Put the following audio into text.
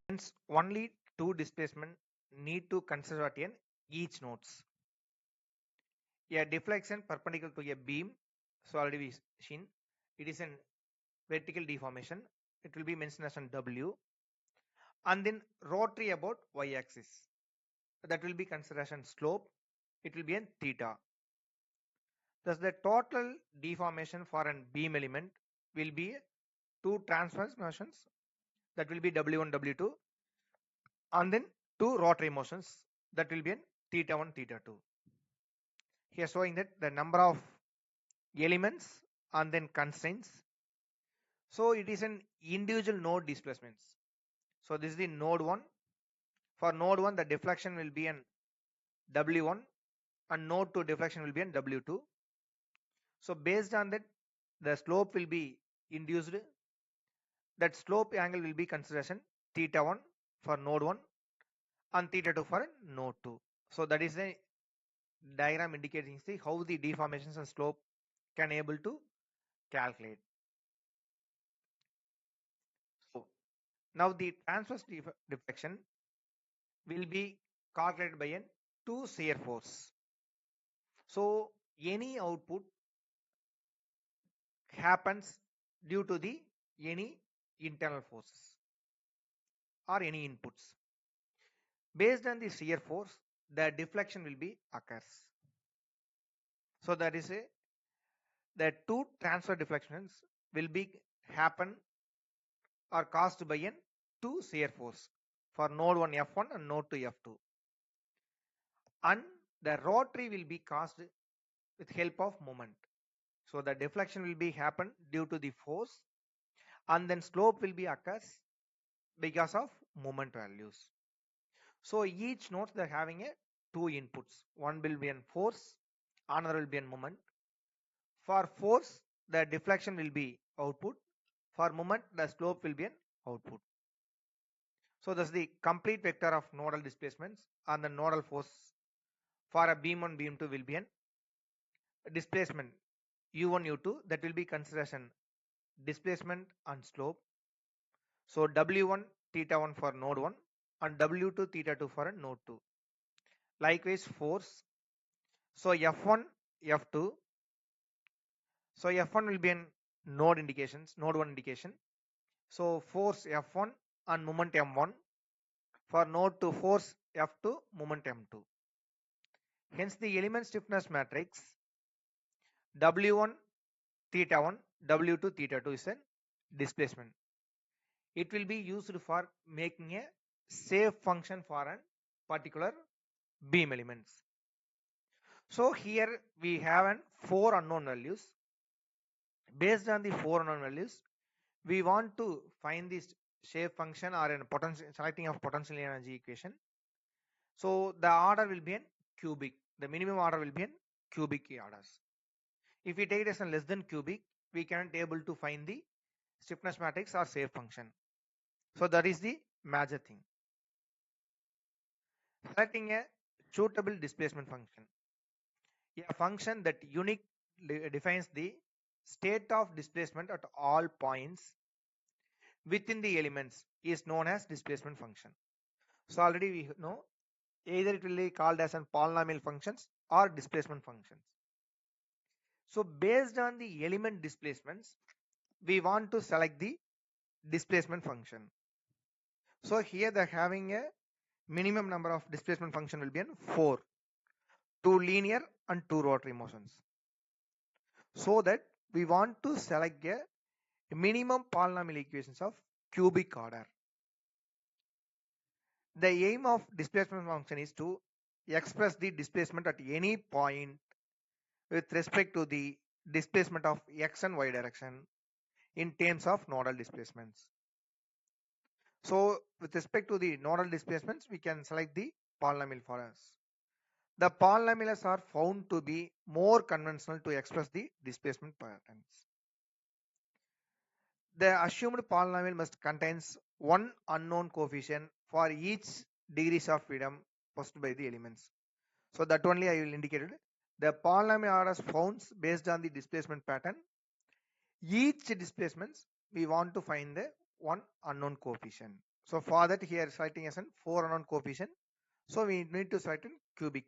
Hence, only two displacement need to consider at each nodes. A deflection perpendicular to a beam, so already we seen it is a vertical deformation. It will be mentioned as an W, and then rotary about y-axis. That will be considered as an slope. It will be in theta. Thus, the total deformation for an beam element will be two transverse motions. That will be W1, W2, and then two rotary motions. That will be in theta 1, theta 2. Here showing that the number of elements and then constraints. So it is an individual node displacements. So this is the node 1. For node 1, the deflection will be an W1, and node 2 deflection will be an W2. So based on that, the slope will be induced. That slope angle will be considered as theta 1 for node 1 and theta 2 for node 2. So that is a diagram indicating how the deformations and slope can able to calculate. So now the transverse deflection will be calculated by an 2 shear force. So any output happens due to the any internal forces or any inputs. Based on the shear force, the deflection will be occurs. So that is the two transfer deflections will be happen or caused by an 2 shear force for node 1 F1 and node 2 F2, and the rotary will be caused with help of moment. So the deflection will be happen due to the force, and then slope will be occurs because of moment values. So each node they're having a two inputs. One will be an force, another will be an moment. For force, the deflection will be output. For moment, the slope will be an output. So that's the complete vector of nodal displacements, and the nodal force for a beam 1, beam 2 will be an displacement u1, u2, that will be considered as an displacement and slope. So w1 theta 1 for node 1 and w2 theta 2 for a node 2. Likewise force. So f1, f2. So f1 will be an node indications, node 1 indication. So force f1 and moment m1. For node 2 force f2, moment m2. Hence the element stiffness matrix w1 theta 1, w2 theta 2 is a displacement. It will be used for making a safe function for a particular beam elements. So here we have an 4 unknown values. Based on the 4 unknown values, we want to find this shape function or a potential selecting of potential energy equation. So the order will be in cubic. The minimum order will be in cubic orders. If we take it as a less than cubic, we can't able to find the stiffness matrix or shape function. So that is the major thing. Selecting a suitable displacement function. A function that unique defines the state of displacement at all points within the elements is known as displacement function. So already we know either it will be called as an polynomial functions or displacement functions. So based on the element displacements, we want to select the displacement function. So here they're having a minimum number of displacement function will be in 4, 2 linear and 2 rotary motions. So that we want to select a minimum polynomial equations of cubic order. The aim of displacement function is to express the displacement at any point with respect to the displacement of x and y direction in terms of nodal displacements. So with respect to the nodal displacements, we can select the polynomial for us. The polynomials are found to be more conventional to express the displacement patterns. The assumed polynomial must contains one unknown coefficient for each degrees of freedom possessed by the elements. So that only I will indicate it. The polynomial orders found based on the displacement pattern. Each displacements we want to find the one unknown coefficient. So for that here selecting as an 4 unknown coefficient. So we need to select in cubic.